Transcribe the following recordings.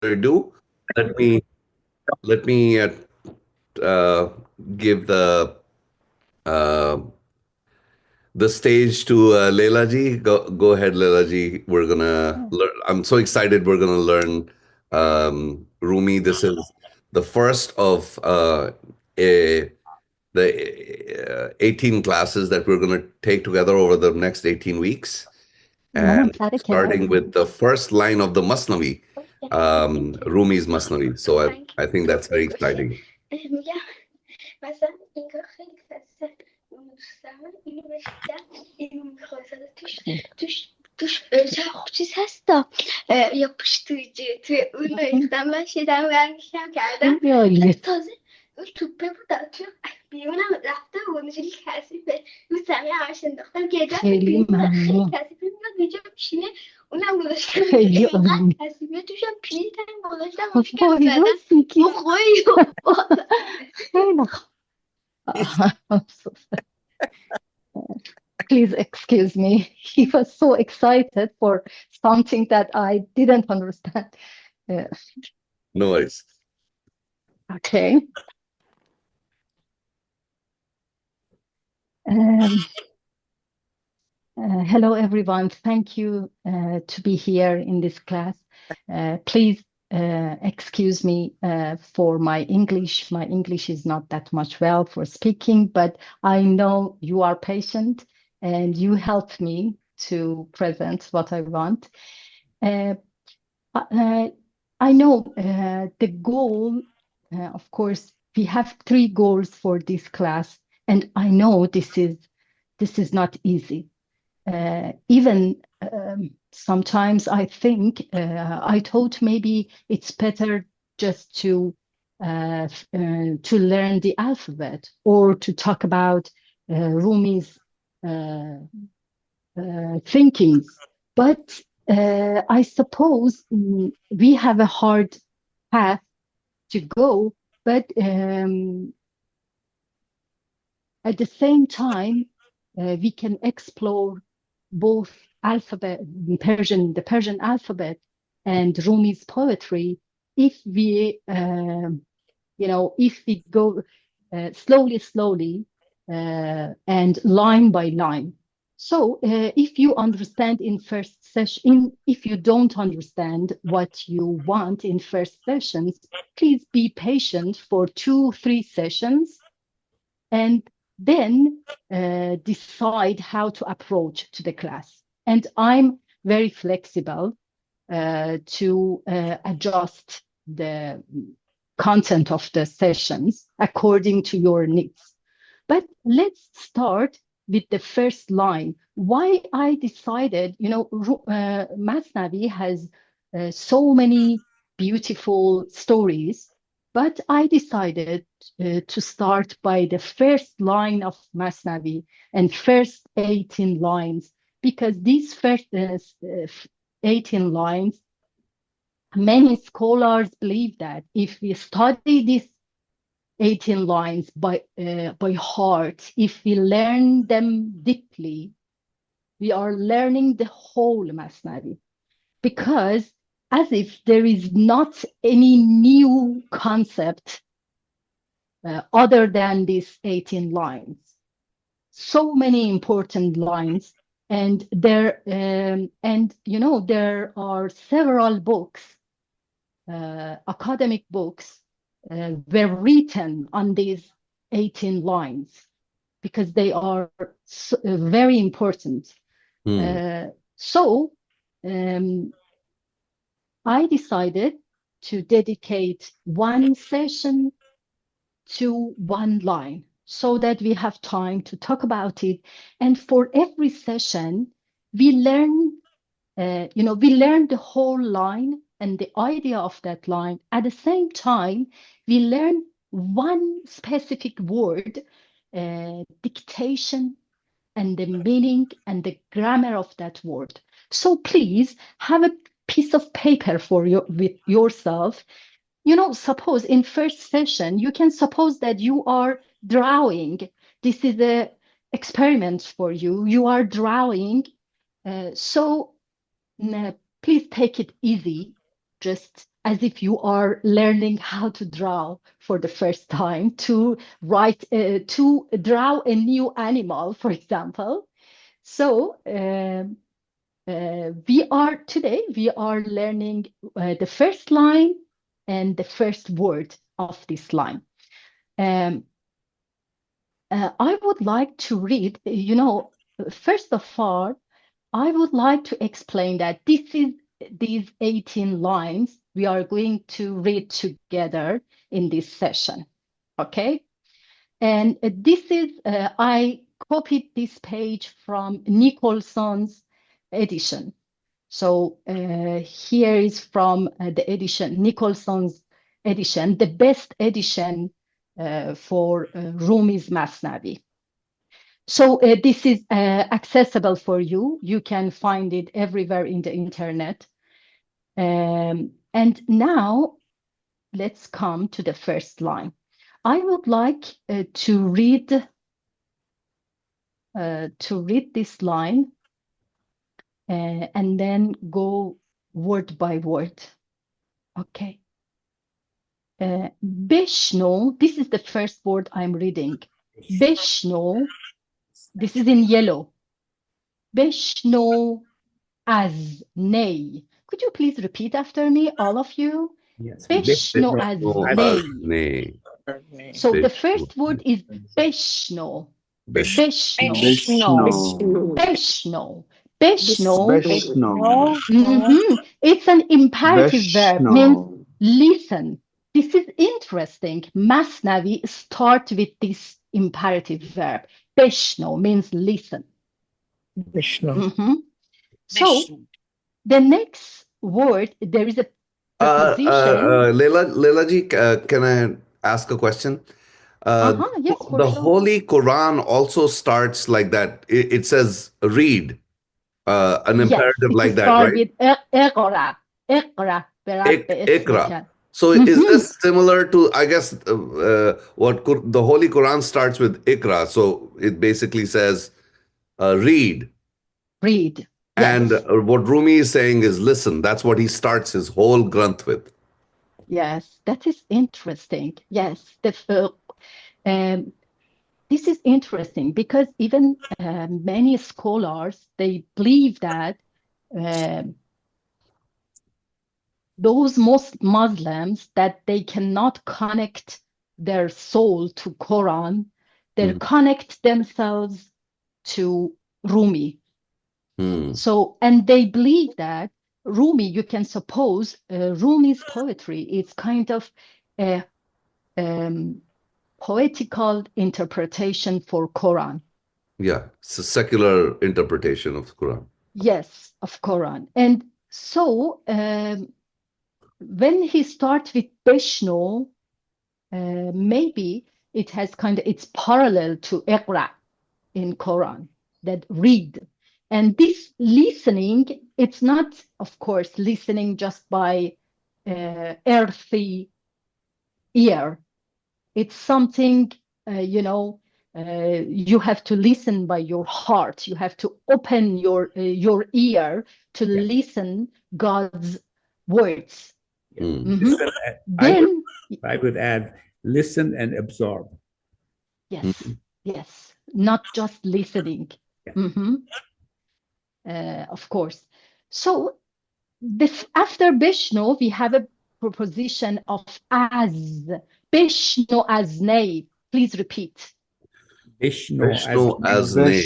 ado, let me let me uh, give uh, the stage to Leila ji. Go ahead, Leila ji. We're gonna learn. I'm so excited. We're gonna learn Rumi. This is the first of the 18 classes that we're gonna take together over the next 18 weeks, منم and سر starting کلاس with the first line of the Masnavi, Rumi's Masnavi. So I think that's very exciting. میگم مثلا انگار خیلی خسته اون دوست دارم اینو بشنیدم اینو میخواستم توش چیز هستا yapıştırıcı توی اون ریختم من شدم برمیشتم کردم خیلی عالیه. تازه اون توپه بود توی بیرونم رفته بود اونجوری کثیفه رو زمین همش انداختم گردم خیلی بیرون خیلی ممنون. کثیفه میاد اینجا پیشینه اونم گذاشتم خیلی اینقدر عالی. کثیفه توشم پیریتم گذاشتم خب مشکم وای زدم راست میگی. خیلی خیلی خوب. I'm so sorry. Please excuse me. He was so excited for something that I didn't understand. Yeah. No worries. Okay. Um, hello, everyone. Thank you to be here in this class. Please excuse me for my English. My English is not that much well for speaking, but I know you are patient and you help me to present what I want. I know the goal, of course, we have 3 goals for this class, and I know this is not easy. Even sometimes I think I thought maybe it's better just to learn the alphabet or to talk about Rumi's thinkings. But I suppose we have a hard path to go, but at the same time, we can explore both alphabet, the Persian alphabet, and Rumi's poetry if we, if we go slowly, and line by line. So if you understand in first session, if you don't understand what you want in first sessions, please be patient for 2-3 sessions and then decide how to approach to the class. And I'm very flexible to adjust the content of the sessions according to your needs. But let's start with the first line. Why I decided, Masnavi has so many beautiful stories, but I decided to start by the first line of Masnavi and first 18 lines, because these first 18 lines, many scholars believe that if we study these 18 lines by heart, if we learn them deeply, we are learning the whole Masnavi, because as if there is not any new concept other than these 18 lines. So many important lines, and there are several books, academic books, were written on these 18 lines because they are very important. So I decided to dedicate one session to one line so that we have time to talk about it. And for every session, we learn, we learn the whole line and the idea of that line. At the same time, we learn one specific word, dictation, and the meaning and the grammar of that word. So please have a piece of paper with yourself. Suppose in first session, you can suppose that you are drawing. This is the experiment for you. You are drawing. So please take it easy. Just as if you are learning how to draw for the first time, to draw a new animal, for example. So we are learning the first line and the first word of this line. I would like to read, first of all, I would like to explain that these 18 lines we are going to read together in this session. Okay? And I copied this page from Nicholson's edition. So here is from the edition, Nicholson's edition, the best edition for Rumi's Masnavi. So this is accessible for you. You can find it everywhere in the internet. And now let's come to the first line. I would like to read this line and then go word by word. Okay. Beshno, this is the first word I'm reading. Beshno, this is in yellow. Beshno az ney. Could you please repeat after me, all of you? Yes. Beshno az ney. So the first word is beshno. Beshno. Beshno. Beshno. It's an imperative verb, means listen. This is interesting. Masnavi start with this imperative verb. Beshno means listen. So the next word, there is a preposition. Leila ji, can I ask a question? Yes, for the sure. Holy Quran also starts like that. It says read, an imperative like that, right? With Iqra. Ikra. So is this similar to, I guess, what the Holy Quran starts with Ikra? So it basically says read. Read. And Yes. what Rumi is saying is listen. That's what he starts his whole Granth with. Yes, that is interesting. Yes, this is interesting because even many scholars, they believe that those most Muslims, that they cannot connect their soul to Quran, they connect themselves to Rumi. So, and they believe that Rumi, you can suppose Rumi's poetry is kind of a poetical interpretation for Quran. Yeah, it's a secular interpretation of the Quran. Yes, of Quran. And so when he starts with Beshno, maybe it has it's parallel to Iqra in Quran, that read. And this listening, it's not, of course, listening just by earthy ear. It's something, you have to listen by your heart. You have to open your ear to listen God's words. Listen, Then I would add, listen and absorb. Yes, yes, not just listening. Of course. So after Bishnu, we have a proposition of as. Bishnu as nay. Please repeat. Vishnu as nay.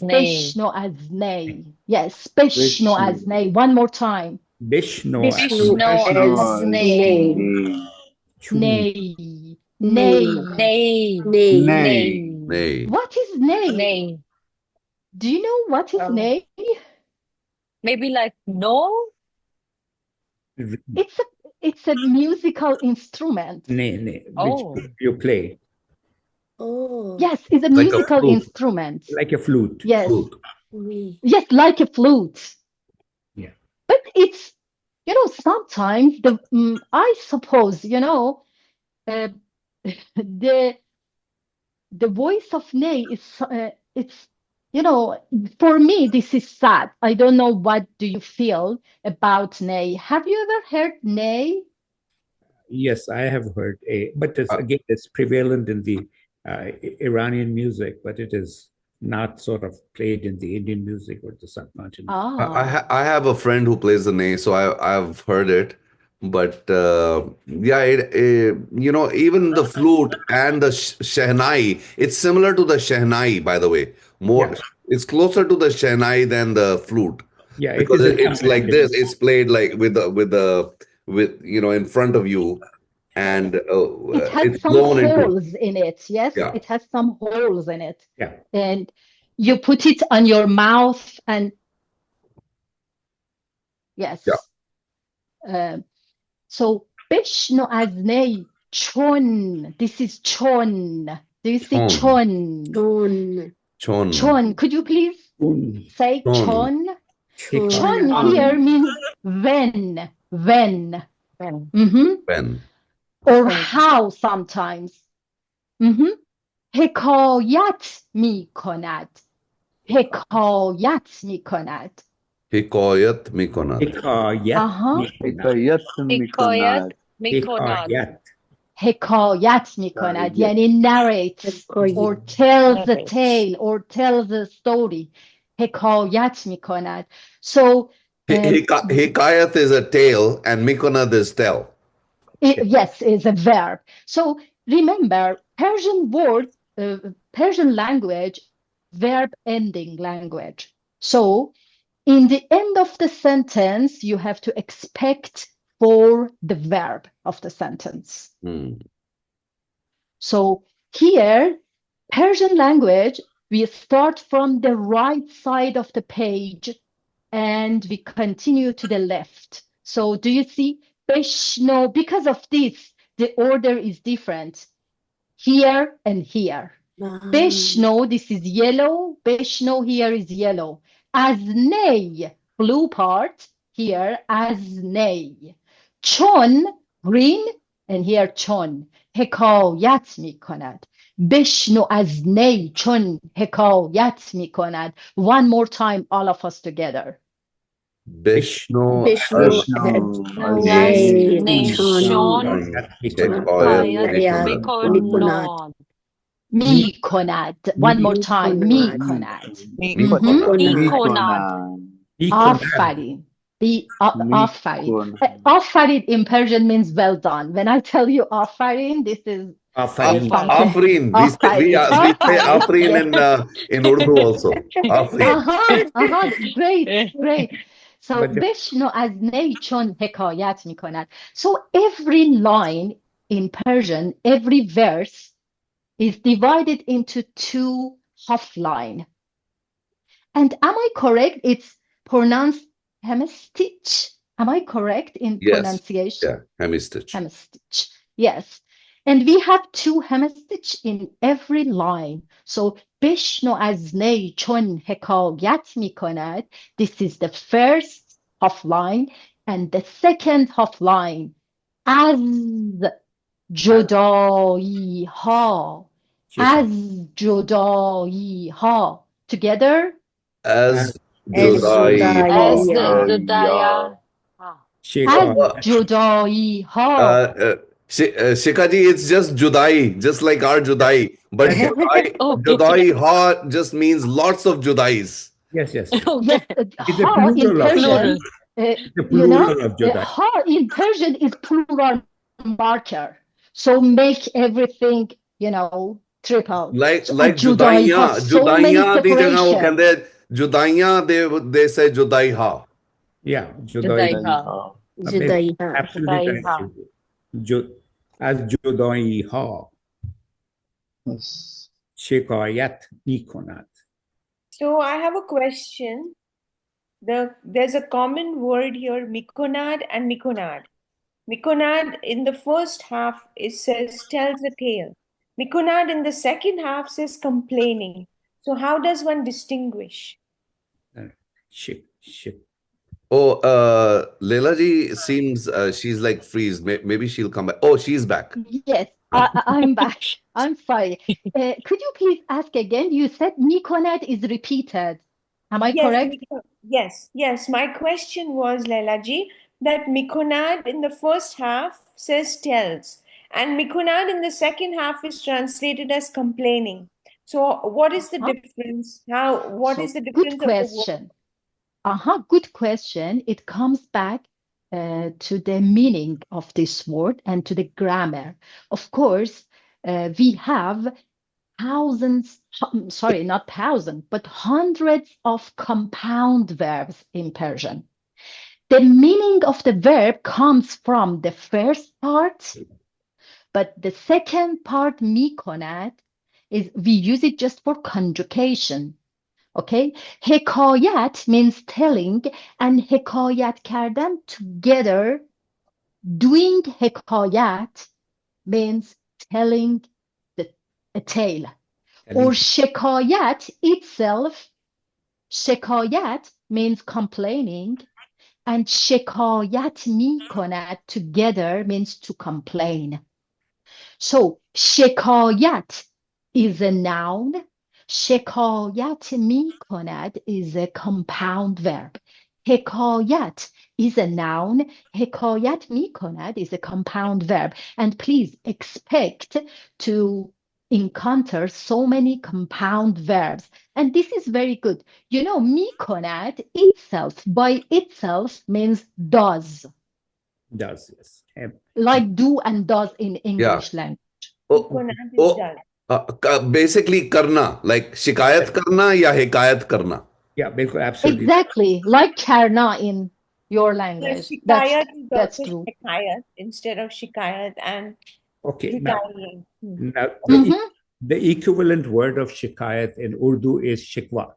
Bishnu as nay. Yes, Bishnu as nay. One more time. Vishnu as nay. Nay. What is nay? Do you know what is nay? Maybe like no? It's a musical instrument. Nay, which you play. Oh. Yes, it's a musical instrument. Like a flute. Yes. Flute. Yes, like a flute. Yeah. But it's, sometimes I suppose, the voice of Ney is it's you know, for me, this is sad. I don't know what do you feel about Ney. Have you ever heard Ney? Yes, I have heard but it's, Uh, again, it's prevalent in the Iranian music, but it is not sort of played in the Indian music or the subcontinent. I have a friend who plays the ney, so I've heard it. But yeah, you know, even the flute and the shehnai, it's similar to the shehnai, by the way. More, Yeah, it's closer to the shehnai than the flute yeah, it because is a it's like combination. this. It's played like with you know in front of you, and It has it's some blown into. holes in it. Yes, Yeah, it has some holes in it. Yeah, And you put it on your mouth and yeah. yes. So بشنو از نی چون. This is چون. Do you see Chon, چون? Chon. chon, Chon. Could you please say chon, chon? Chon. Chon here means when. When. Mhm. when. Or how sometimes. Mhm. حکایت می کند. حکایت می کند. Hikoyat mikonat. حکایت آها. می‌کند. حکایت میکند. حکایت. حکایت می کند. یعنی narrates or tells a tale or tells a story. حکایت می کند. So Hikayat is a tale and mikonat is tell. yes, is a verb. So remember, Persian word, Persian language, verb ending language. So in the end of the sentence, you have to expect for the verb of the sentence. So here, Persian language, we start from the right side of the page and we continue to the left. So do you see? Beshno, because of this, the order is different here and here. Beshno, this is yellow. Beshno here is yellow. Aznei, blue part, here aznei. Chon, green, and here chon. حکایت می کند. بشنو از نی چون حکایت می کند. One more time, all of us together. Bishnu Bishnu نشان حکایت میکند. میکند. می کند. One more time, می کند. میکند. آفرین. آفرین. آفرین in Persian means well done. When I tell you آفرین, this is آفرین. something. Afreen. We say Afreen in Urdu also. Afreen. Great. So بشنو از نی چون حکایت می کند. So every line in Persian, every verse is divided into two half line. And am I correct? It's pronounced hemistich. Am I correct in pronunciation? Yeah, hemistich. Hemistich. Yes. And we have two hemistich in every line. So بشنو از نی چون حکایت می کند. This is the first half line. And the second half line. از جدایی ها. از جدایی ها. Together? As As Judai. از Judai. جدایا. از جدایی ها. Shikaji, it's just Judai, just like our Judai. But Judai ha just means lots of Judais. Yes. Yes, It's a ha in plural of Persian, the you know, plural of Judai. ha in Persian is plural marker. So make everything, you know, triple. Like So Judaiya. ha, so many Judaiya di jagah wo separation. kehande Judaiya they say Judai ha. Yeah, Judai. جدایها. Judaiha. Absolutely correct. از جدایی ها شکایت می کند. So I have a question. There's a common word here, mikonad and mikonad. Mikonad in the first half it says tells a tale. Mikonad in the second half says complaining. So how does one distinguish? Oh, Leila ji seems she's like freeze. Maybe she'll come back. Oh, she's back. Yes. I'm back. I'm sorry. Could you please ask again? You said میکند is repeated. Am I Yes, correct? yes. My question was, Leila ji, that mikonad in the first half says tells, and mikonad in the second half is translated as complaining. So, what is the Huh? difference? What is the Good difference of the word? question. Good question. It comes back to the meaning of this word and to the grammar. Of course, we have not thousands, but hundreds of compound verbs in Persian. The meaning of the verb comes from the first part, but the second part, میکند, is we use it just for conjugation. Okay? حکایت means telling, and حکایت کردن together, doing حکایت means telling a tale. Or شکایت itself, شکایت means complaining, and شکایت میکند together means to complain. So شکایت is a noun. شکایت میکند is a compound verb. حکایت is a noun. حکایت میکند is a compound verb. And please expect to encounter so many compound verbs. And this is very good. You know, میکند itself, by itself means does. Does, yes. Like do and does in English language. Mikonad is done. Basically karna, like shikayat karna ya hikayat karna. Yeah, absolutely. Exactly, like karna in your language. Shikayat is That's also true. shikayat instead of shikayat and Okay, now Mhm. the equivalent word of shikayat in Urdu is shikwa.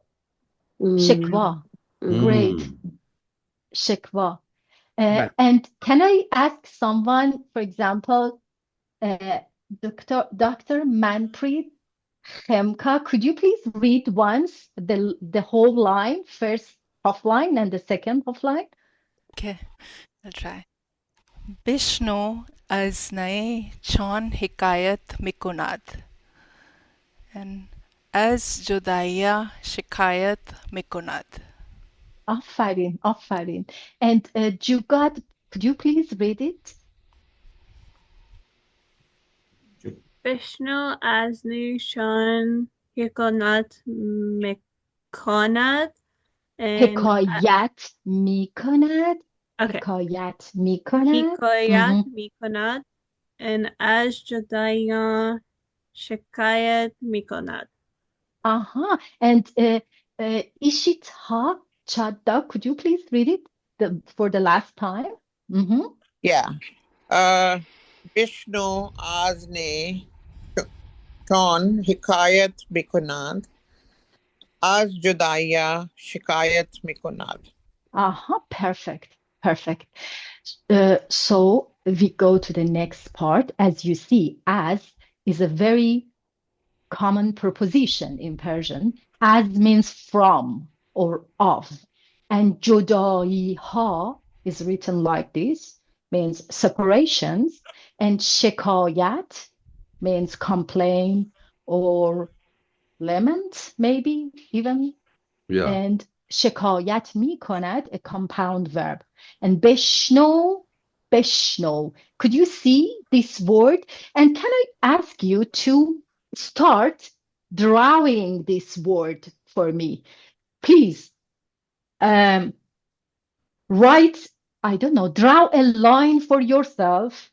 Shikwa. Great. Shikwa. But And can I ask someone, for example, Dr. Manpreet Khemka, could you please read once the whole line, first half line and the second half line? Okay, I'll try. Bishnu az nae chon hikayat mikunad. And az judaya shikayat mikunad. Afarin, afarin. And Jugad, could you please read it? Vishnu Asni Shan Hikonat Mekonat and Hikayat mikonad. okay. Hikayat mikonad. Hikoyat Mikonat and As Jodaya Shikayat Mikonat. And Ishita Chadda, could you please read it for the last time? Yeah. Vishnu Azne Ton Hikayat Mikonad Az Judaya Shikayat Mikonad. Perfect. Perfect. So we go to the next part. As you see, as is a very common preposition in Persian. As means from or of. And jodai ha is written like this, means separations. And shikayat means complain or lament, maybe even. Yeah. And shikayat mikonad, a compound verb. And beshno. Could you see this word? And can I ask you to start drawing this word for me? Please write, I don't know, draw a line for yourself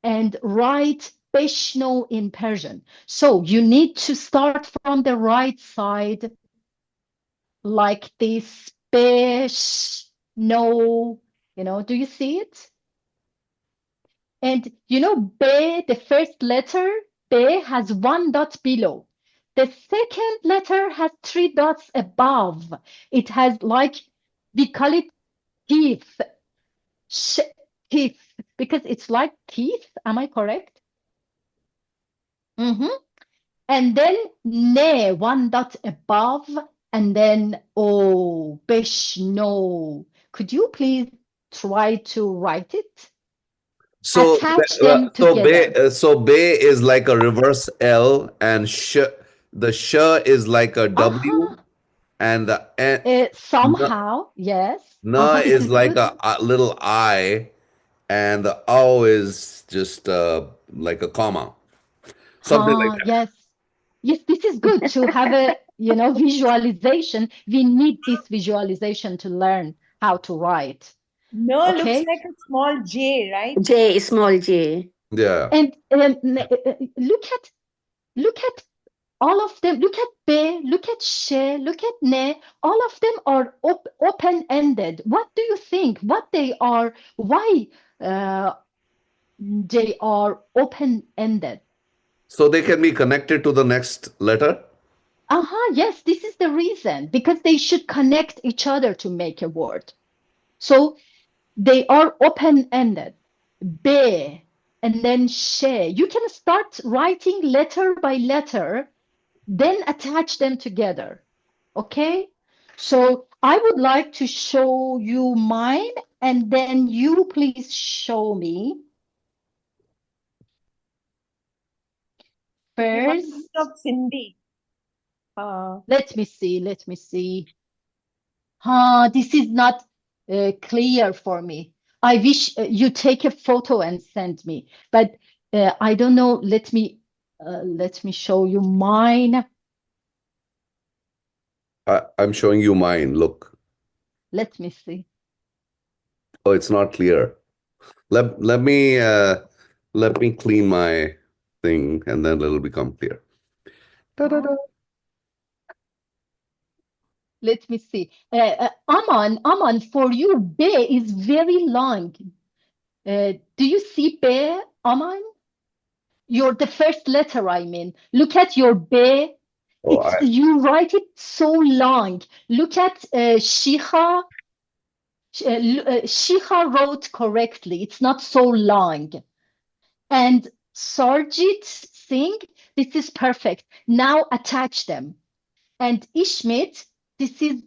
and write beshno in Persian. So you need to start from the right side like this, beshno, do you see it? And B, the first letter, B has 1 dot below. The second letter has 3 dots above. It has we call it teeth. Teeth, because it's like teeth. Am I correct? And then ne, 1 dot above, and then O, beshno. Could you please try to write it? So, Attach them together. be is like a reverse L, and the sh is like a W, and the Somehow, yes. na This is is like good. a little I, and the O is just like a comma, something like that. Yes. Yes, this is good to have a, visualization. We need this visualization to learn how to write. No, looks Okay. like a small J, right? J, small J. Yeah. And look at all of them. Look at be, look at she, look at ne. All of them are open-ended. What do you think? What they are? Why they are open-ended? So they can be connected to the next letter? Yes, this is the reason. Because they should connect each other to make a word. So they are open-ended. Be, and then she. You can start writing letter by letter, then attach them together. Okay? So I would like to show you mine, and then you please show me. First, of Sindhi. let me see. This is not clear for me. I wish you take a photo and send me, but I don't know. Let me show you mine. I'm showing you mine. Look. Let me see. Oh, it's not clear. Let me clean my thing, and then it'll become clear. Da-da-da. Let me see. Aman, for you, be is very long. Do you see be, Aman? You're the first letter, I mean. Look at your be. You write it so long. Look at Shiha. Shiha wrote correctly. It's not so long. And Sarjit Singh, this is perfect. Now attach them. And Ishmit, this is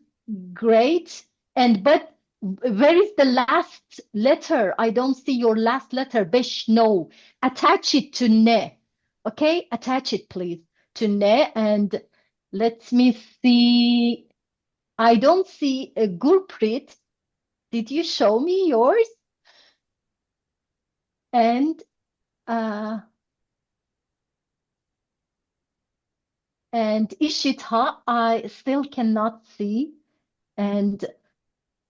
great. But where is the last letter? I don't see your last letter. Beshno. Attach it to ne. Okay, attach it, please, to ne. And let me see. I don't see a Gurpreet. Did you show me yours? And Ishita, I still cannot see. And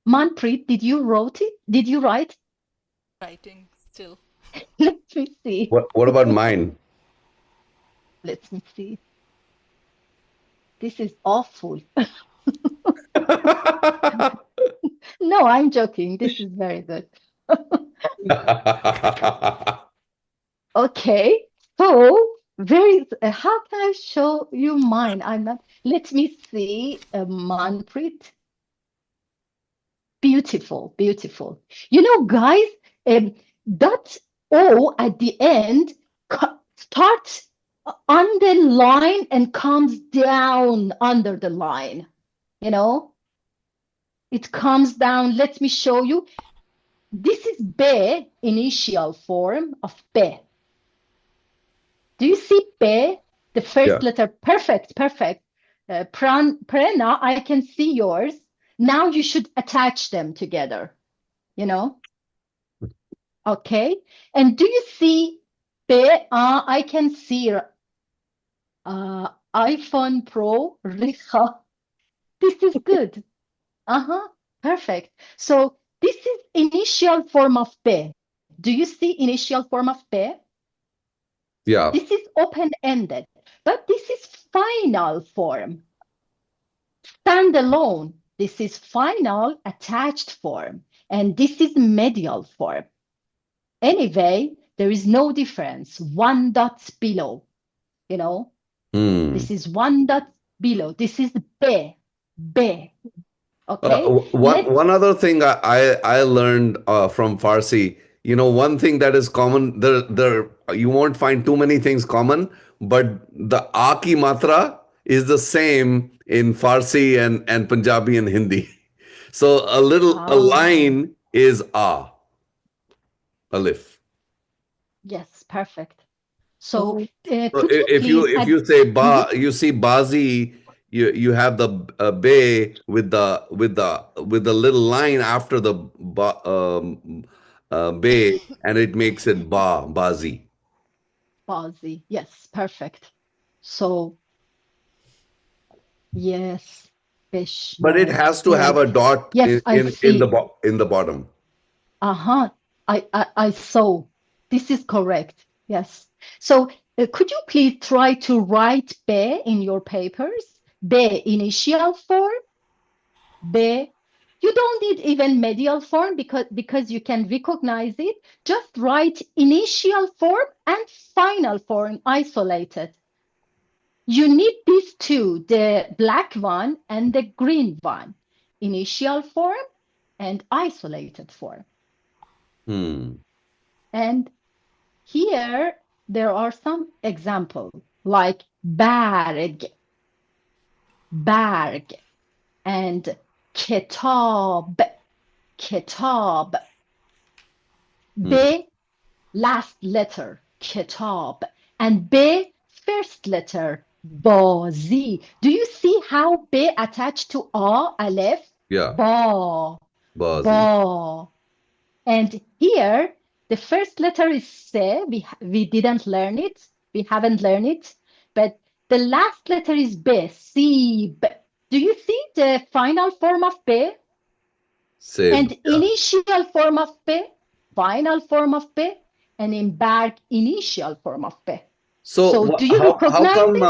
Manpreet, did you wrote it? Did you write? Writing still. Let me see. What about mine? Let me see. This is awful. No, I'm joking. This is very good. Okay. So how can I show you mine? Let me see, Manpreet. Beautiful, beautiful. Guys, that O at the end starts on the line and comes down under the line. It comes down. Let me show you. This is be, initial form of be. Do you see be? The first letter. Perfect, perfect. Prana, I can see yours. Now you should attach them together. Okay. And do you see be? I can see iPhone Pro, Richa. This is good. Perfect. So this is initial form of be. Do you see initial form of be? Yeah. This is open-ended, but this is final form. Standalone. This is final attached form, and this is medial form. Anyway, there is no difference. One dot below, This is one dot below. This is be. Okay. One other thing I learned from Farsi, one thing that is common, you won't find too many things common, but the a ki matra is the same in Farsi and Punjabi and Hindi. So a line is a, alif. Yes, perfect. So Oh, So could you if you please if you say ba, you see bazi, you have the bay with the little line after the ba, bay, and it makes it bazi. Bazi? Yes, perfect. So yes, But it Beshno. has to have Yes, a dot yes, I see. in the bottom. Uh-huh. I saw. This is correct. Yes. So could you please try to write be in your papers? Be initial form, be. You don't need even medial form because you can recognize it. Just write initial form and final form isolated. You need these two, the black one and the green one, initial form and isolated form. And here there are some examples like berg, berg, and kitab, kitab. B last letter, kitab, and B first letter, bazi. Do you see how B attached to A, aleph? Yeah, Ba, bazi. ba. And here, the first letter is se. We didn't learn it. We haven't learned it. But the last letter is be, sib. Do you see the final form of be? Save. And Yeah. initial form of be, final form of be, and embark initial form of be. So do you How recognize come it?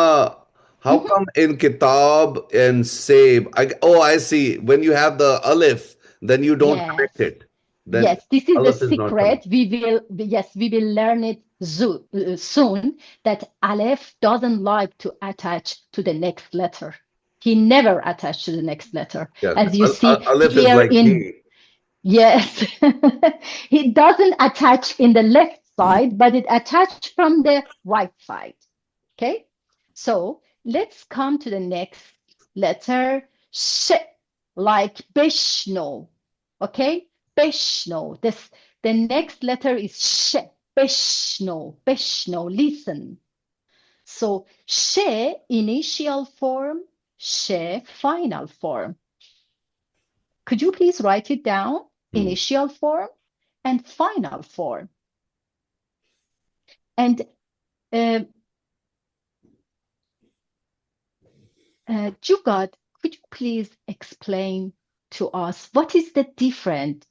how come in kitab and save? I see. When you have the alif, then you don't Yes. connect it. Then Yes, this is the alif is not connected. secret. We will learn it soon, that Aleph doesn't like to attach to the next letter. He never attached to the next letter. Yeah, As you see alif is here like in, me. yes, he doesn't attach in the left side, but it attached from the right side. Okay, so let's come to the next letter, sh, like Bishno. Okay, Bishno. The next letter is sh. Bishno. Bishno. Listen. So sh initial form, sh final form. Could you please write it down? Initial form and final form. And Jugad, could you please explain to us what is the difference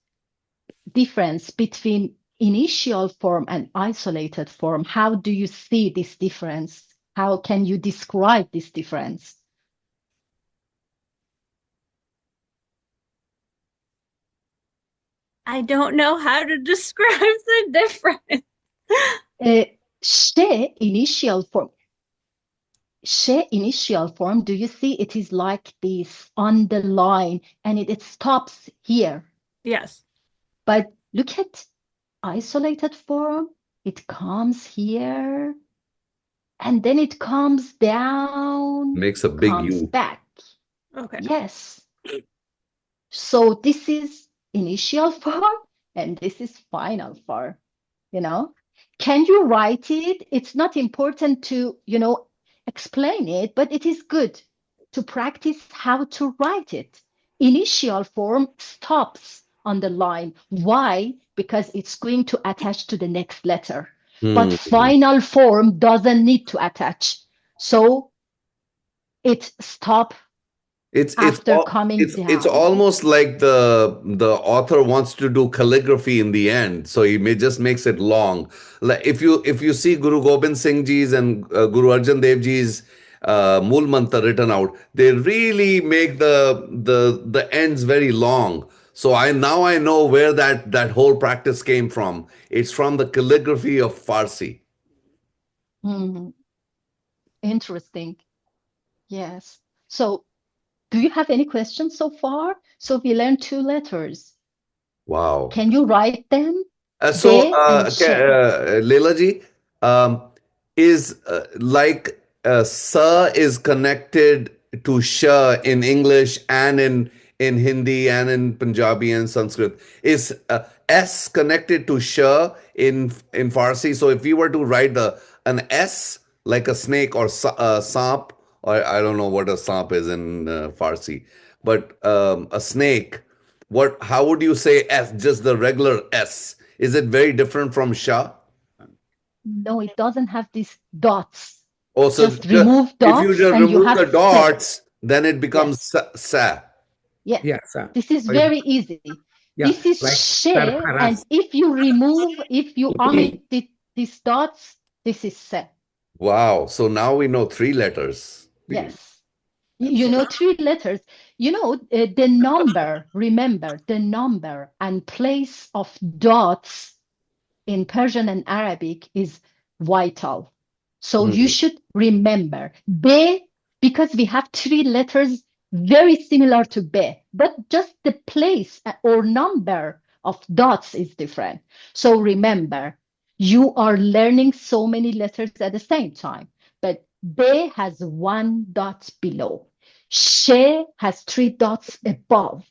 between initial form and isolated form? How do you see this difference? How can you describe this difference? I don't know how to describe the difference. She initial form. She initial form, do you see it is like this on the line and it stops here? Yes. But look at isolated form. It comes here and then it comes down, Makes a big comes U. back. Okay. Yes. So this is initial form and this is final form, you know? Can you write it? It's not important to, explain it, but it is good to practice how to write it. Initial form stops on the line. Why? Because it's going to attach to the next letter. But final form doesn't need to attach. So it stops after coming down. It's almost like the author wants to do calligraphy in the end, so he just makes it long. Like if you see Guru Gobind Singh Ji's and Guru Arjan Dev Ji's Mool Mantra written out, they really make the ends very long. So I know where that whole practice came from. It's from the calligraphy of Farsi. Interesting. Yes. So do you have any questions so far? So we learned 2 letters. Wow. Can you write them? Leila ji, is like sa is connected to sha in English and in Hindi and in Punjabi and Sanskrit. Is S connected to sh in Farsi? So if we were to write an S like a snake or samp, or I don't know what a samp is in Farsi, but a snake, how would you say S, just the regular S? Is it very different from sha? No, it doesn't have these dots. Oh, so just remove if you dots just and you remove have the dots, then it becomes sa. Yes. Yeah, This is very easy. Yeah, This is like she, sarfaraz. and if you omit these dots, this is se. Wow. So now we know 3 letters. Yes. You know 3 letters. You know, the number, remember, the number and place of dots in Persian and Arabic is vital. So you should remember. Be, because we have 3 letters very similar to be, but just the place or number of dots is different. So remember, you are learning so many letters at the same time, but be has 1 dot below. She has 3 dots above.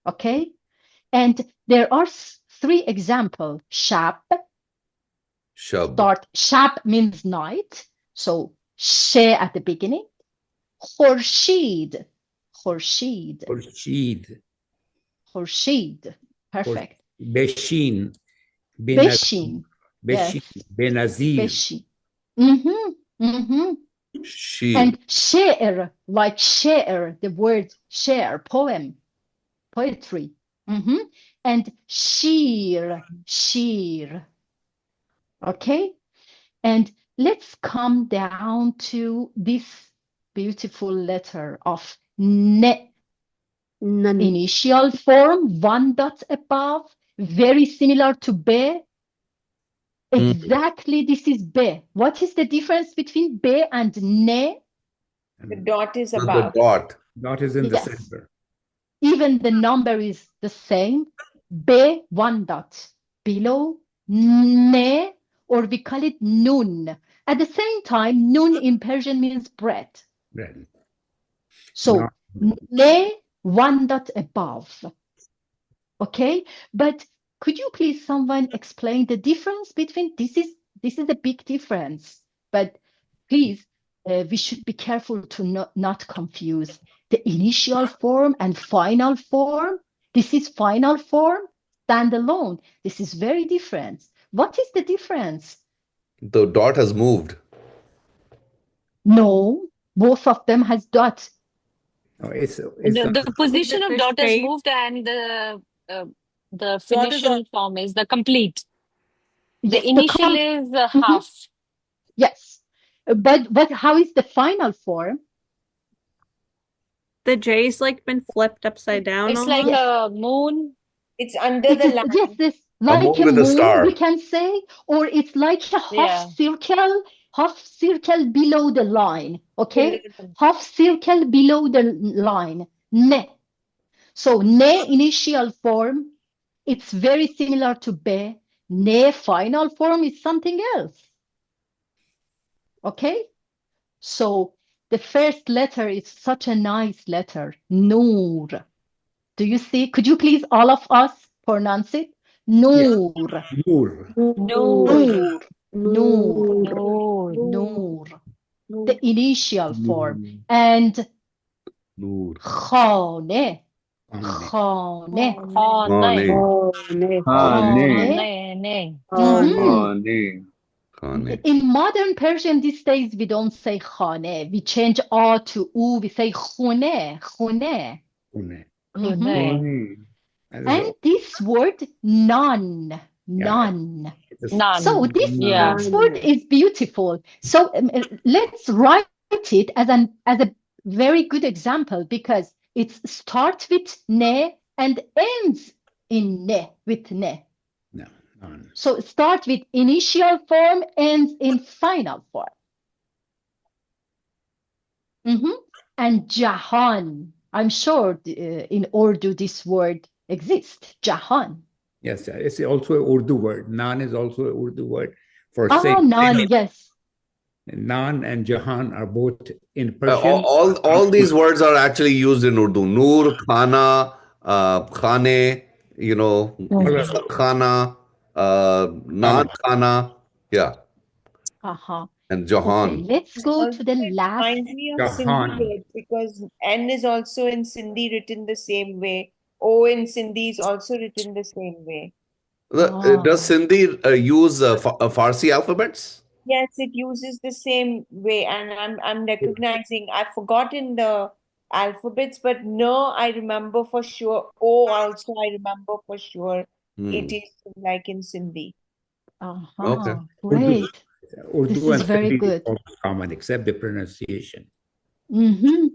Okay? And there are 3 examples. Shab. Shab means night. So she at the beginning. Khorshid. Perfect. Beshin. Beshin. Beshin. Benazir. Beshin. And she'r, like she'r, the word she'r, poem, poetry. And sheer. Okay? And let's come down to this beautiful letter of ne. Initial form, 1 dot above, very similar to be. Exactly, this is be. What is the difference between be and ne? The dot is above. The dot is in the center. Even the number is the same. Be 1 dot below. Ne, or we call it nun. At the same time, nun in Persian means bread. So ne, 1 dot above. Okay, but could you please someone explain the difference between this is a big difference, but please we should be careful to not confuse the initial form and final form. This is final form, standalone. This is very different. What is the difference? The dot has moved. No, both of them has dot. No, it's the position of dot has moved, and the finishing form is the complete. Yes, the initial is half. Yes, but how is the final form? The J's like been flipped upside down. It's like a moon. It's under the line. Yes, this like a moon, we can say, or it's like a half circle below the line. Okay, half circle below the line. Ne. So ne initial form, it's very similar to be. Ne final form is something else. Okay, so the first letter is such a nice letter, Noor. Do you see? Could you please all of us pronounce it? Noor. Yes. Noor. Noor. Noor. Noor. Noor. The initial form. And Noor. Khane. Khane. In modern Persian these days, we don't say khane. We change a to u. We say khune. Khune. And this word none. None. So this word is beautiful. So let's write it as a very good example, because it starts with ne and ends in ne, with ne. So start with initial form, ends in final form. And Jahan, I'm sure in Urdu this word exists, Jahan. Yes, it's also an Urdu word. Nan is also an Urdu word for Nan, yes. Nan and Jahan are both in Persian. All these words are actually used in Urdu. Noor, Khana, Khane. Color. khana, naan Color. khana, yeah, Uh-huh. and Okay, Jahan. let's go Also, to the it last. reminds me of Sindhi Jahan. words because N is also in Sindhi written the same way. O in Sindhi is also written the same way. Does Ah, Sindhi use Farsi alphabets? Yes, it uses the same way, and I'm recognizing. I've forgotten the alphabets, but no, I remember for sure. O also, I remember for sure. It Hmm. is like in Sindhi. Okay. uh-huh. Urdu, Great. This Urdu is and very Hindi is good. almost common, except the pronunciation. Mm-hmm.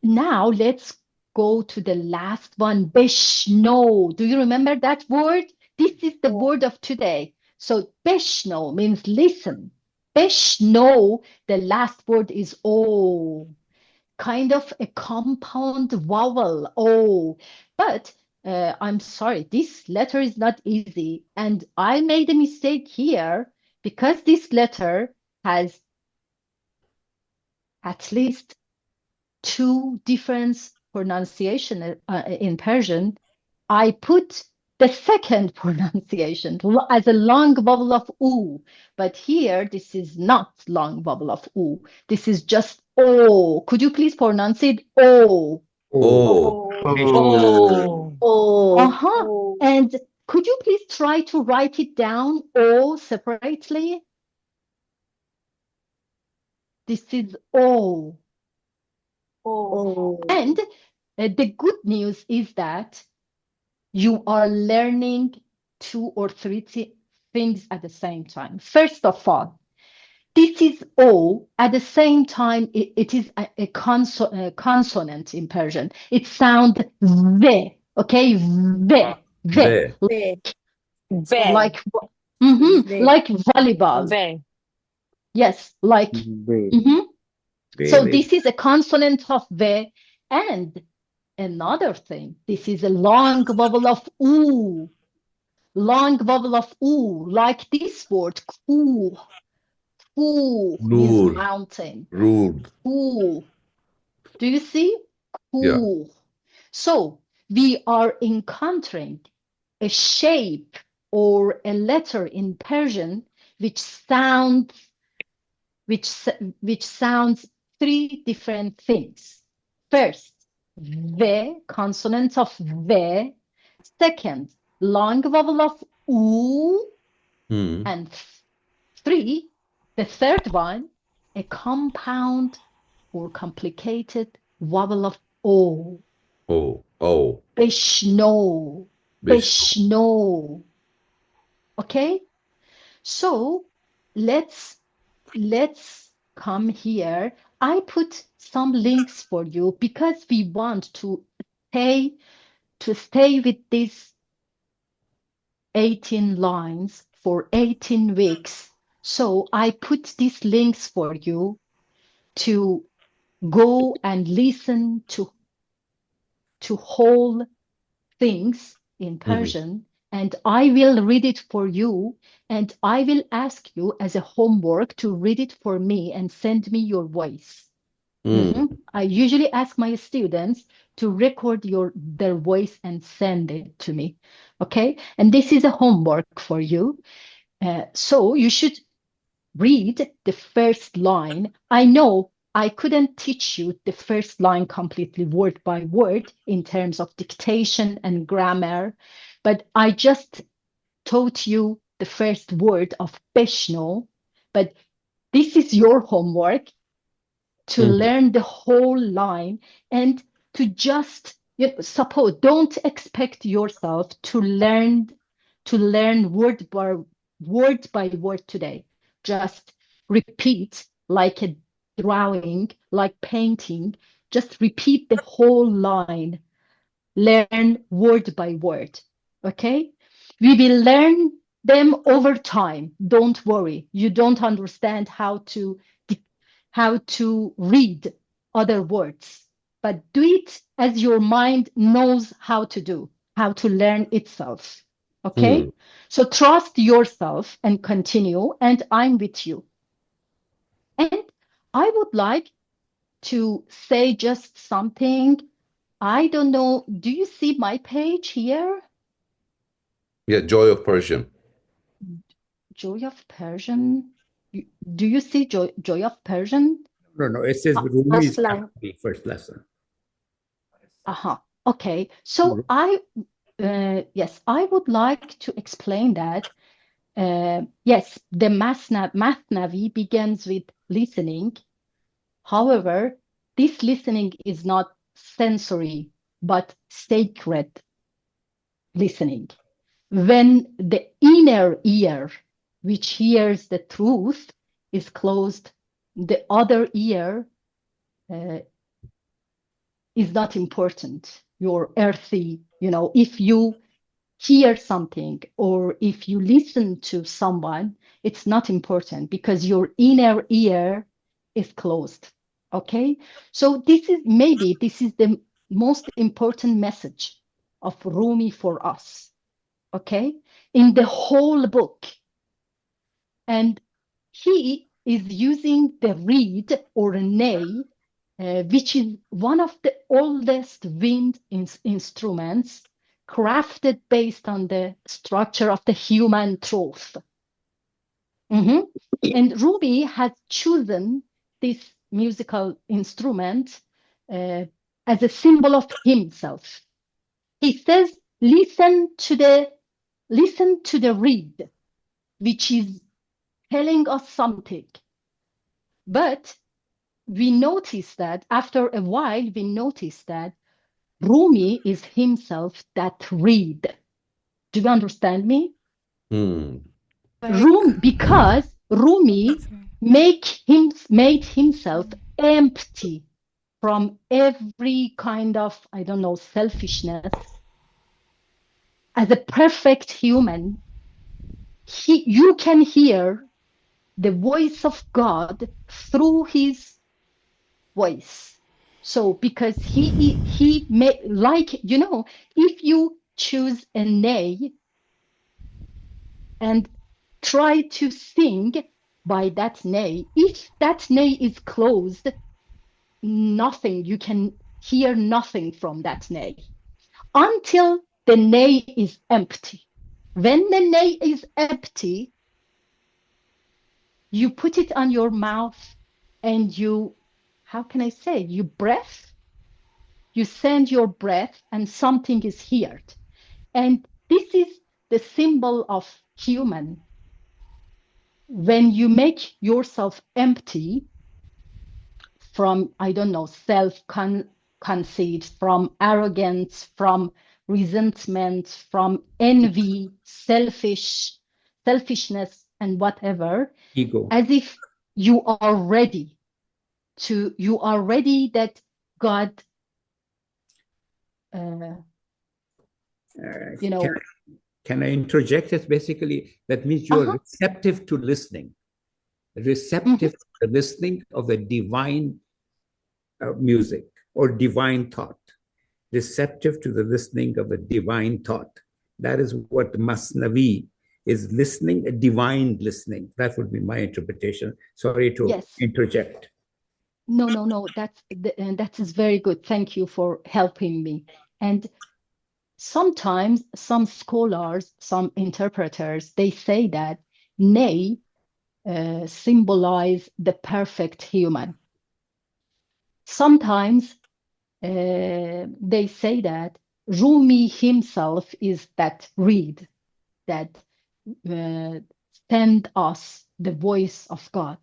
Now let's go to the last one, beshno. Do you remember that word? This is the Oh, word of today. So beshno means listen. Beshno, the last word is O, kind of a compound vowel, O. But I'm sorry, this letter is not easy. And I made a mistake here because this letter has at least two different pronunciation in Persian. I put the second pronunciation as a long vowel of U, but here this is not long vowel of U. This is just O. Could you please pronounce it O? Oh, Oh, oh, Oh, oh, Uh-huh. oh, And could you please try to write it down O separately? This is O. oh. oh. And the good news is that you are learning two or three things at the same time. First of all, this is O. At the same time, it is a consonant in Persian. It sounds V, okay? V, V, ve. Ve, ve, like, ve, like volleyball. ve. Yes, like, very, mhm. So very. this is a consonant of V. And another thing, this is a long vowel of U. Long vowel of U, like this word, ku. Ku means Nur, mountain. Rud. Ku. Do you see? Yeah. Ku. So we are encountering a shape or a letter in Persian which sounds which sounds three different things. First, V, consonant of V. Second, long vowel of U. Hmm. And three, the third one, a compound or complicated vowel of O. Oh, oh, Beshno. Vishnu. Beshno. Okay? So let's come here. I put some links for you because we want to stay with these 18 lines for 18 weeks. So I put these links for you to go and listen to whole things in Mhm. Persian, and I will read it for you, and I will ask you as a homework to read it for me and send me your voice. Hmm. I usually ask my students to record their voice and send it to me. Okay, and this is a homework for you. So you should read the first line. I know I couldn't teach you the first line completely word by word in terms of dictation and grammar, but I just taught you the first word of Beshno. But this is your homework to Mhm. learn the whole line and to just suppose don't expect yourself to learn word by word today. Just repeat like a drawing, like painting. Just repeat the whole line. Learn word by word. Okay? We will learn them over time. Don't worry. You don't understand how to read other words, but do it as your mind knows how to do, how to learn itself. Hmm. Okay? So trust yourself and continue, and I'm with you. And I would like to say just something I don't know. Do you see my page here? Yeah, Joy of Persian. Joy of Persian. Do you see Joy of Persian? No, it says First Rumi's line. the first lesson. Okay. So yes, I would like to explain that. Yes, the Masnavi begins with listening. However, this listening is not sensory, but sacred listening. When the inner ear, which hears the truth, is closed, the other ear is not important. Your earthy, if you hear something or if you listen to someone, it's not important because your inner ear is closed. Okay? So this is the most important message of Rumi for us. Okay? In the whole book. And he is using the reed or ney, which is one of the oldest wind instruments, crafted based on the structure of the human truth. And Rumi has chosen this musical instrument as a symbol of himself. He says, listen to the reed, which is telling us something. But we notice that after a while, Rumi is himself that reed. Do you understand me? Because Rumi made himself empty from every kind of, selfishness. As a perfect human, you can hear the voice of God through his voice. So because he made, if you choose a ney and try to sing by that ney, if that ney is closed, you can hear nothing from that ney until the ney is empty. When the ney is empty, you put it on your mouth and you breath. You send your breath and something is heard. And this is the symbol of human. When you make yourself empty from, self-conceit, from arrogance, from resentment, from envy, selfishness, and whatever, Ego. as if you are ready that God, Can I interject it? Basically, that means you are receptive to listening, receptive to the listening of the divine music or divine thought, receptive to the listening of the divine thought. That is what Masnavi is, listening, a divine listening. That would be my interpretation. Sorry to interject. No, that is very good. Thank you for helping me. And sometimes some scholars, some interpreters, they say that ney symbolize the perfect human. Sometimes they say that Rumi himself is that reed that send us the voice of God.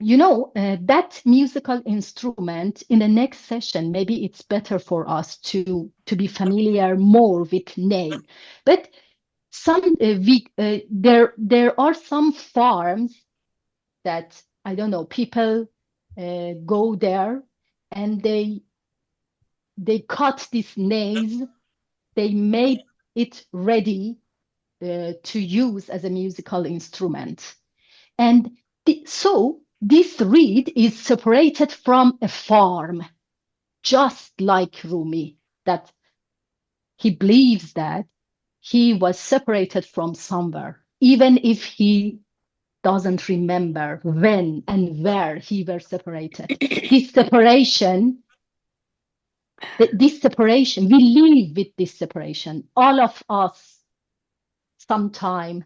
That musical instrument, in the next session, maybe it's better for us to be familiar more with ney. But there are some farms that, people go there and they cut these neys, they made it ready to use as a musical instrument. And so this reed is separated from a farm, just like Rumi, that he believes that he was separated from somewhere, even if he doesn't remember when and where he were separated. This separation, we live with this separation. All of us, sometime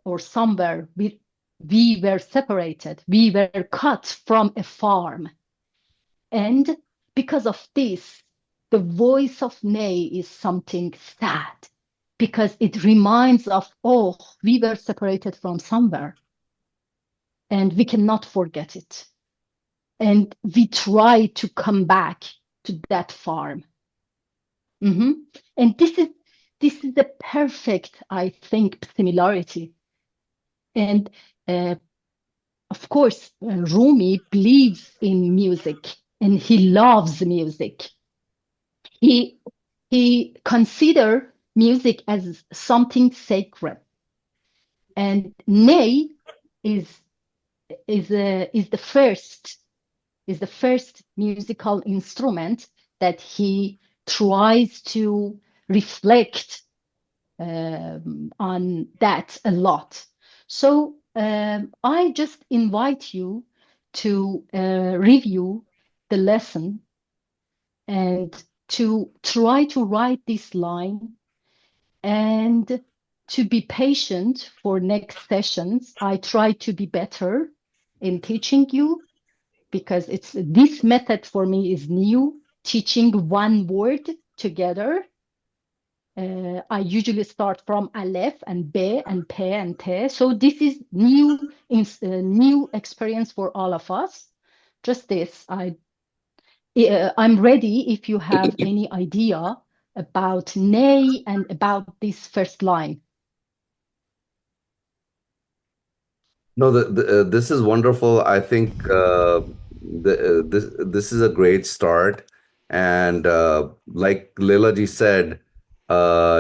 or somewhere, we were separated. We were cut from a farm. And because of this, the voice of Nay is something sad, because it reminds of, oh, we were separated from somewhere, and we cannot forget it. And we try to come back to that farm. And this is the perfect, I think, similarity. And of course, Rumi believes in music, and he loves music. He considers music as something sacred, and Ney is the first musical instrument that he tries to reflect on that a lot. So I just invite you to review the lesson and to try to write this line, and to be patient for next sessions. I try to be better in teaching you, because this method for me is new, teaching one word together. I usually start from Aleph and B and P and T. So this is new experience for all of us. Just this. I'm ready if you have any idea about Ney and about this first line. No, this is wonderful. I think this is a great start, and like Leila ji said,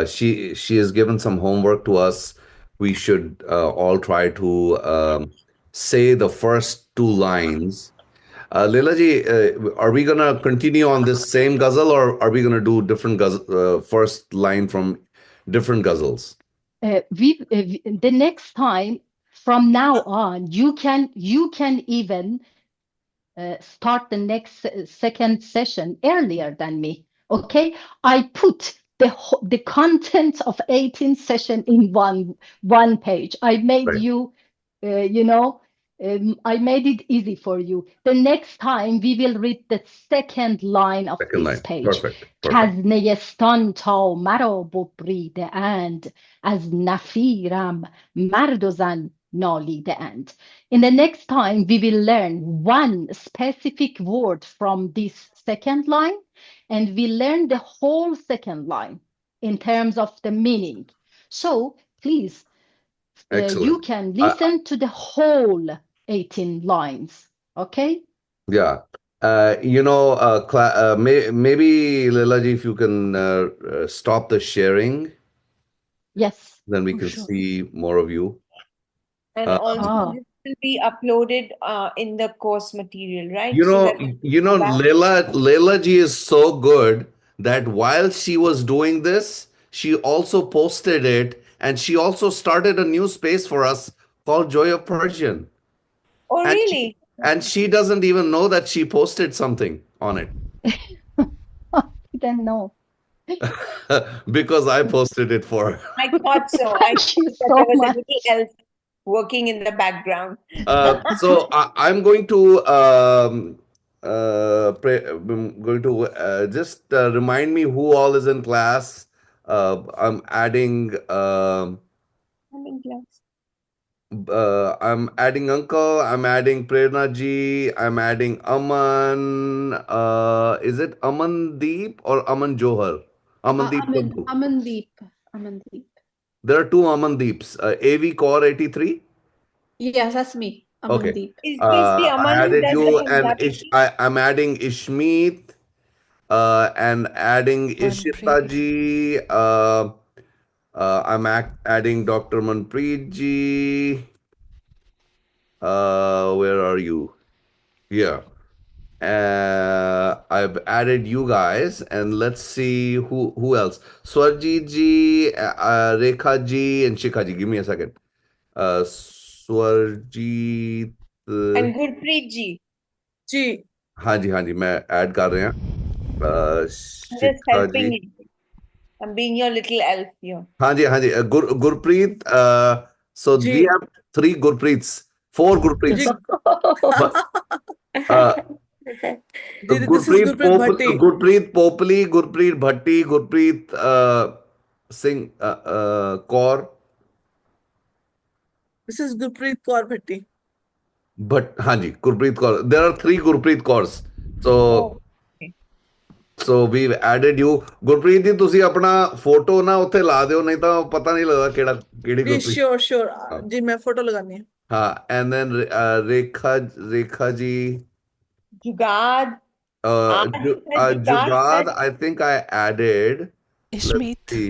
she has given some homework to us. We should all try to say the first two lines. Leila ji, are we gonna continue on this same ghazal, or are we gonna do different first line from different ghazals? The next time, from now on, you can even start the next second session earlier than me. Okay, I put the content of 18th session in one page. I made you, I made it easy for you. The next time we will read the second line of this page. Perfect. کزنیستان تا مرا ببریده اند از نفیرم مرد و زن نالیده اند. In the next time, we will learn one specific word from this second line, and we learn the whole second line in terms of the meaning. So please, you can listen to the whole 18 lines, okay? Yeah. Maybe Leila ji, if you can stop the sharing. Yes. Then we can see more of you. And also this will be uploaded in the course material, right? Leila ji is so good that while she was doing this, she also posted it, and she also started a new space for us called Joy of Persian. Oh, really? And she doesn't even know that she posted something on it. I didn't know. Because I posted it for her. I thought so. Thank you so there was much. somebody else working in the background. So I'm going to just remind me who all is in class. I'm adding. I'm in class. I'm adding Uncle. I'm adding Prerna ji. I'm adding Aman. Is it Amandeep or Aman Johar? Amandeep. Amandeep. There are two Amandeeps. AV Core 83. Yes, that's me. Okay. Is this the Aman I who added does you, the and Punjabi? I'm adding Ishmeet, and adding Ishita ji. I'm adding Dr. Manpreet ji. Where are you? Here. I've added you guys, and let's see who else. Swarjit ji, Rekha ji, and Shikha ji. Give me a second. Swarjeet. And Gurpreet ji. जी हाँ जी मैं add कर रहे हैं I'm just Shikha ji helping you. I'm being your little elf here. हाँ जी Gurpreet so जी we have 3 Gurpreets 4 जी Gurpreets but, दीदी this is Gurpreet Bhatti Gurpreet Popali Gurpreet Bhatti Gurpreet Singh Kaur this is Gurpreet Kaur Bhatti but हाँ जी Gurpreet Kaur there are 3 Gurpreet Kaurs so Okay. so we've added you Gurpreet ji ਤੁਸੀਂ ਆਪਣਾ photo ਨਾ ਉੱਥੇ ਲਾ ਦਿਓ ਨਹੀਂ ਤਾਂ ਪਤਾ ਨਹੀਂ ਲੱਗਦਾ ਕਿਹੜੀ जी Gurpreet श्योर श्योर हाँ जी मैं फोटो लगानी है and then Rekha ji Jugad. Jugad. Jugad I think I added let's Ishmeet. see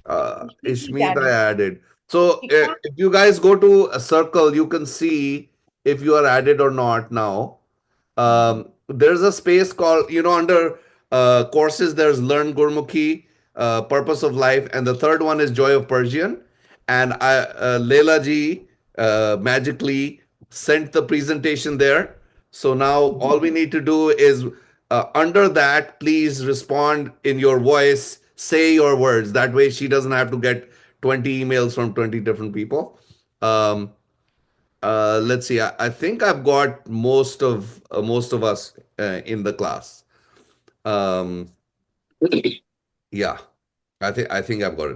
Ishmeet Ishmeet I added. added so if you guys go to a circle you can see if you are added or not now there's a space called under courses there's learn Gurmukhi purpose of life and the third one is joy of Persian and Leila ji magically sent the presentation there so now all we need to do is under that please respond in your voice say your words that way she doesn't have to get 20 emails from 20 different people let's see. I think I've got most of us in the class. Um, yeah, I think I've got it.